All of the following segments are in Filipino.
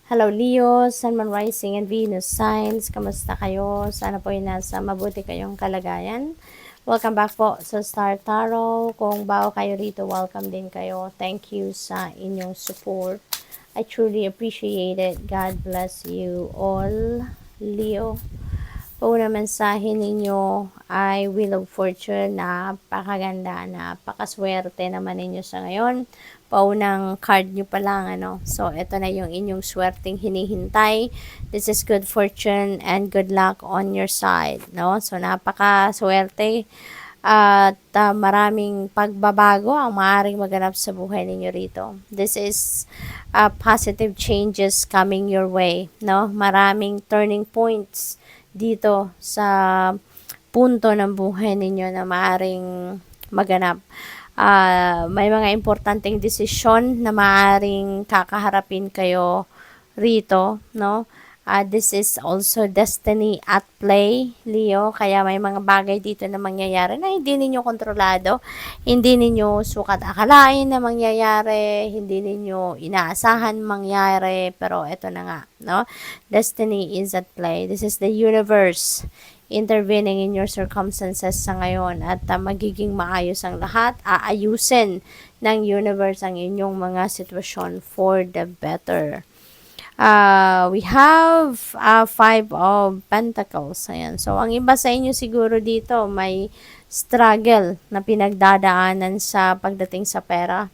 Hello Leo, Sun, Moon, Rising, and Venus signs. Kamusta kayo? Sana po ay nasa mabuti kayong kalagayan. Welcome back po sa Star Tarot. Kung bago kayo rito, welcome din kayo. Thank you sa inyong support. I truly appreciate it. God bless you all, Leo. Una mensahe ninyo ay Wheel of Fortune. Napakaganda, napakaswerte naman ninyo sa ngayon. Paunang card nyo pa lang, ano. So, ito na yung inyong swerteng hinihintay. This is good fortune and good luck on your side, no. So, napakaswerte at maraming pagbabago ang maaaring maganap sa buhay ninyo rito. This is positive changes coming your way, no. Maraming turning points dito sa punto ng buhay ninyo na maaring maganap. May mga importanteng desisyon na maaring kakaharapin kayo rito, no? This is also destiny at play, Leo. Kaya may mga bagay dito na mangyayari na hindi ninyo kontrolado, hindi ninyo sukat akalain na mangyayari, hindi ninyo inaasahan mangyari, pero eto na nga, no? Destiny is at play. This is the universe intervening in your circumstances sa ngayon at magiging maayos ang lahat. Aayusin ng universe ang inyong mga sitwasyon for the better. We have Five of Pentacles. Ayan. So, ang iba sa inyo siguro dito may struggle na pinagdadaanan sa pagdating sa pera.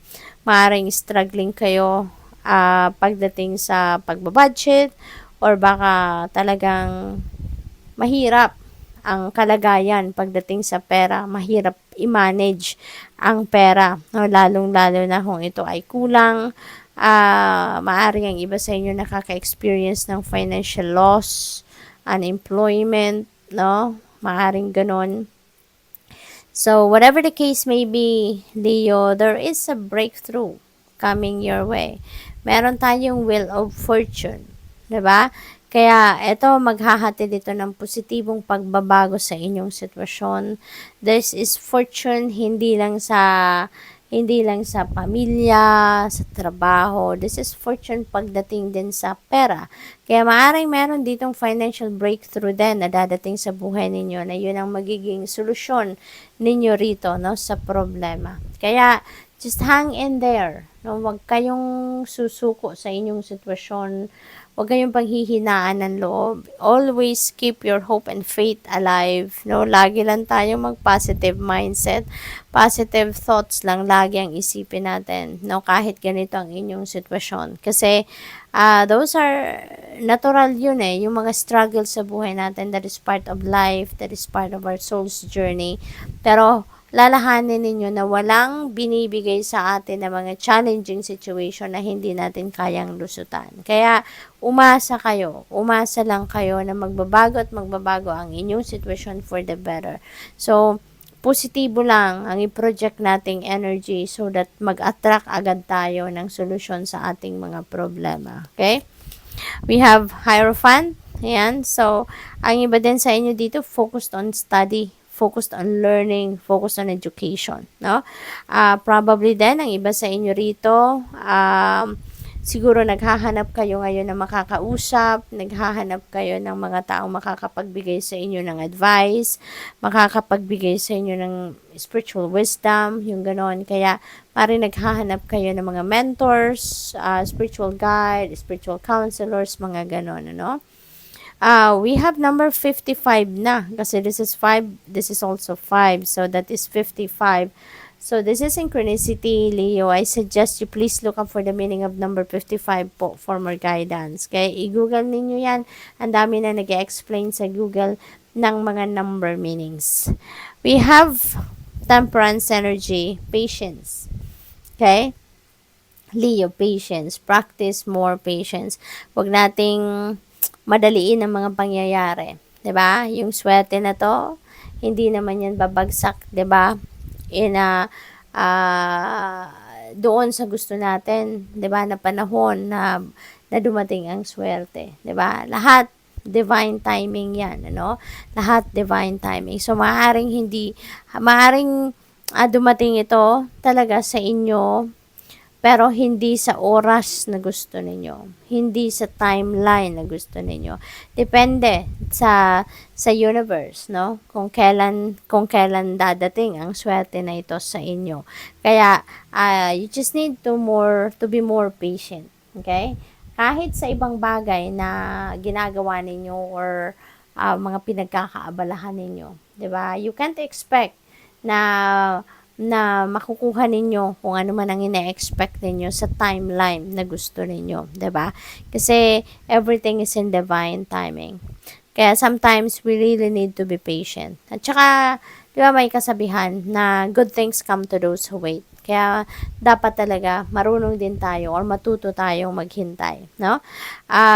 Maaring struggling kayo pagdating sa pagbabudget or baka talagang mahirap ang kalagayan pagdating sa pera. Mahirap i-manage ang pera. No? Lalong-lalo na kung ito ay kulang. Maaring ang iba sa inyo nakaka-experience ng financial loss, unemployment, no? Maaring ganon. So, whatever the case may be, Leo, there is a breakthrough coming your way. Meron tayong Wheel of Fortune, 'di ba? Kaya ito maghahatid dito ng positibong pagbabago sa inyong sitwasyon. This is fortune hindi lang sa pamilya, sa trabaho. This is fortune pagdating din sa pera. Kaya maaaring meron ditong financial breakthrough din na dadating sa buhay ninyo na yun ang magiging solusyon ninyo rito, no, sa problema. Kaya just hang in there. No, wag kayong susuko sa inyong sitwasyon. Huwag kayong panghihinaan ng loob. Always keep your hope and faith alive. No, lagi lang tayong mag-positive mindset. Positive thoughts lang lagi ang isipin natin. No, kahit ganito ang inyong sitwasyon. Kasi those are natural yun eh. Yung mga struggles sa buhay natin, that is part of life, that is part of our soul's journey. Pero lalahanin ninyo na walang binibigay sa atin na mga challenging situation na hindi natin kayang lusutan. Kaya umasa lang kayo na magbabago at magbabago ang inyong situation for the better. So, positibo lang ang i-project nating energy so that mag-attract agad tayo ng solusyon sa ating mga problema. Okay? We have Hierophant. Ayan. So, ang iba din sa inyo dito, focused on study, focused on learning, focused on education, no? Probably din, ang iba sa inyo rito, siguro naghahanap kayo ngayon ng makakausap, naghahanap kayo ng mga taong makakapagbigay sa inyo ng advice, makakapagbigay sa inyo ng spiritual wisdom, yung ganon. Kaya, parang naghahanap kayo ng mga mentors, spiritual guide, spiritual counselors, mga ganon, ano? We have number 55 na. Kasi this is 5, this is also 5. So, that is 55. So, this is synchronicity, Leo. I suggest you please look up for the meaning of number 55 po for more guidance. Kaya, i-google ninyo yan. Ang dami na nag-explain sa Google ng mga number meanings. We have temperance energy, patience. Okay? Leo, patience. Practice more patience. Huwag nating madaliin ang mga pangyayari. 'Di ba? Yung swerte na to, hindi naman yan babagsak, 'di ba? Doon sa gusto natin, 'di ba, na panahon na dumating ang swerte, 'di ba? Lahat divine timing 'yan, ano? Lahat divine timing. So maaring dumating ito talaga sa inyo pero hindi sa oras na gusto ninyo, hindi sa timeline na gusto ninyo. Depende sa universe, no? Kung kailan dadating ang swerte na ito sa inyo. Kaya you just need to be more patient, okay? Kahit sa ibang bagay na ginagawa ninyo or mga pinagkakaabalahan ninyo, 'di ba? You can't expect na na makukuha ninyo kung ano man ang ine-expect ninyo sa timeline na gusto ninyo, 'di ba? Kasi everything is in divine timing. Kaya sometimes we really need to be patient. At saka, 'di ba may kasabihan na good things come to those who wait. Kaya dapat talaga marunong din tayo or matuto tayong maghintay, no?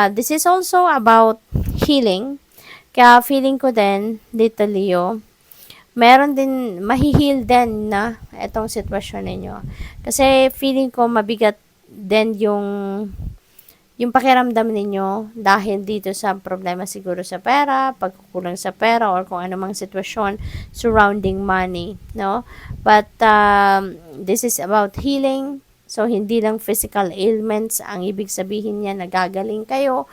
This is also about healing. Kaya feeling ko din dito, Leo, meron din, mahihil din na itong sitwasyon ninyo. Kasi feeling ko mabigat din yung pakiramdam ninyo dahil dito sa problema siguro sa pera, pagkukulang sa pera, or kung anumang sitwasyon surrounding money, no? But this is about healing. So, hindi lang physical ailments ang ibig sabihin niya na gagaling kayo,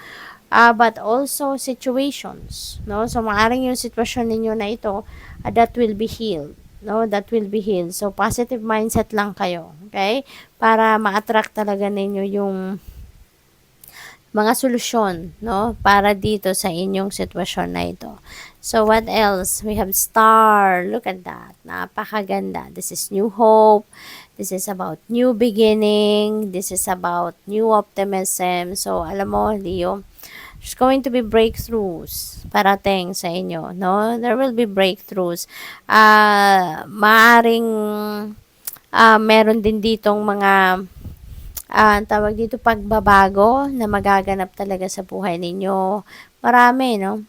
but also situations, no? So, maaaring yung sitwasyon ninyo na ito, that will be healed, no? That will be healed. So, positive mindset lang kayo, okay? Para ma-attract talaga ninyo yung mga solusyon, no? Para dito sa inyong sitwasyon na ito. So, what else? We have star. Look at that. Napakaganda. This is new hope. This is about new beginning. This is about new optimism. So, alam mo, Leo, there's going to be breakthroughs parating sa inyo, no? There will be breakthroughs. Maaring meron din ditong mga tawag dito, pagbabago na magaganap talaga sa buhay ninyo. Marami, no?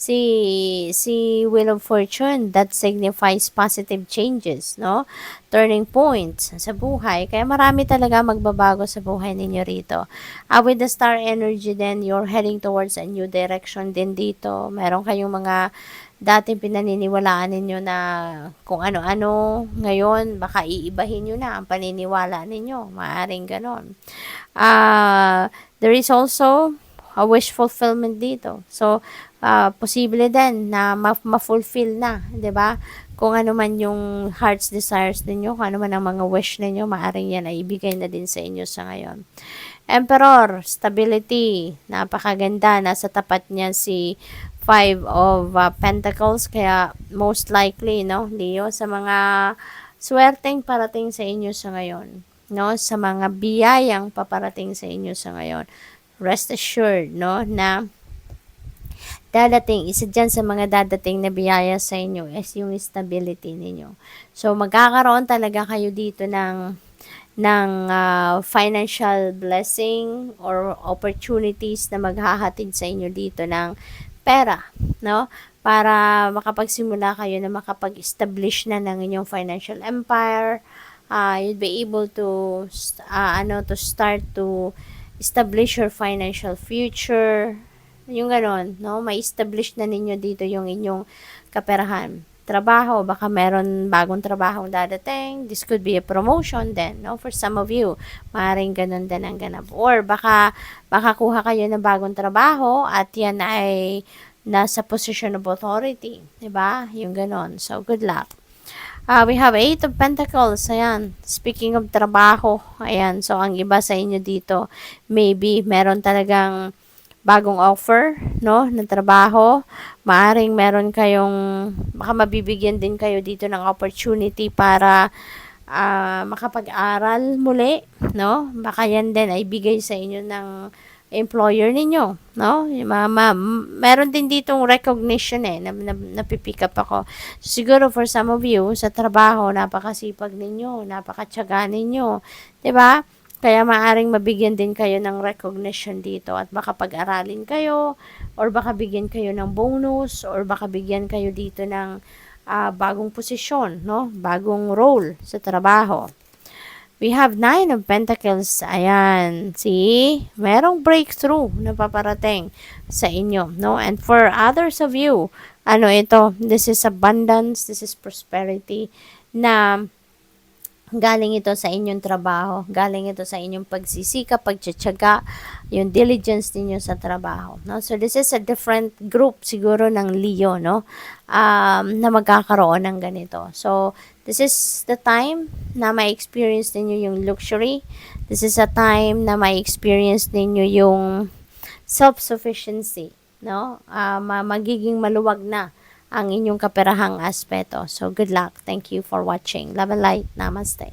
Si Wheel of Fortune, that signifies positive changes, no? Turning points sa buhay. Kaya marami talaga magbabago sa buhay ninyo rito. With the star energy then, you're heading towards a new direction din dito. Meron kayong mga dating pinaniniwalaan ninyo na kung ano-ano, ngayon baka iibahin nyo na ang paniniwala ninyo. Maaring ganon. There is also a wish fulfillment dito. So, posible din na ma-fulfill na, 'di ba? Kung ano man yung heart's desires ninyo, kung ano man ang mga wish ninyo, maaring yan ay ibigay na din sa inyo sa ngayon. Emperor, stability, napakaganda, nasa tapat niya si Five of Pentacles, kaya most likely, no, Leo, sa mga swerteng parating sa inyo sa ngayon, no, sa mga biyayang paparating sa inyo sa ngayon, rest assured, no, na dadating, isa dyan sa mga dadating na biyaya sa inyo is yung stability ninyo. So, magkakaroon talaga kayo dito ng financial blessing or opportunities na maghahatid sa inyo dito ng pera, no? Para makapagsimula kayo na makapag-establish na ng inyong financial empire. You'll be able to start to establish your financial future. Yung ganon, no? May-establish na ninyo dito yung inyong kaperahan. Trabaho, baka meron bagong trabaho dadating. This could be a promotion then, no? For some of you, maaaring ganon din ang ganap. Or baka kuha kayo ng bagong trabaho at yan ay nasa position of authority. Diba? Yung ganon. So, good luck. We have 8 of Pentacles. Ayan. Speaking of trabaho. Ayan. So, ang iba sa inyo dito, maybe meron talagang bagong offer, no, ng trabaho. Maaring meron kayong, baka mabibigyan din kayo dito ng opportunity para makapag-aral muli, no? Baka yan din ay bigay sa inyo ng employer ninyo, no? Meron din ditong recognition na napipick up ako. Siguro for some of you, sa trabaho, napakasipag ninyo, napakatyaga ninyo, 'di ba? Kaya maaring mabigyan din kayo ng recognition dito at baka pag-aralin kayo or baka bigyan kayo ng bonus or baka bigyan kayo dito ng bagong posisyon, no? Bagong role sa trabaho. We have 9 of Pentacles. Ayan. See? Merong breakthrough na paparating sa inyo, no? And for others of you, ito? This is abundance, this is prosperity na galing ito sa inyong trabaho, galing ito sa inyong pagsisikap, pagtsatsaga, yung diligence ninyo sa trabaho, no? So this is a different group siguro ng Leo, no? Na magkakaroon ng ganito. So this is the time na ma-experience ninyo yung luxury. This is a time na ma-experience ninyo yung self-sufficiency, no? Magiging maluwag na ang inyong kaperahang aspeto. So, good luck. Thank you for watching. Love and light. Namaste.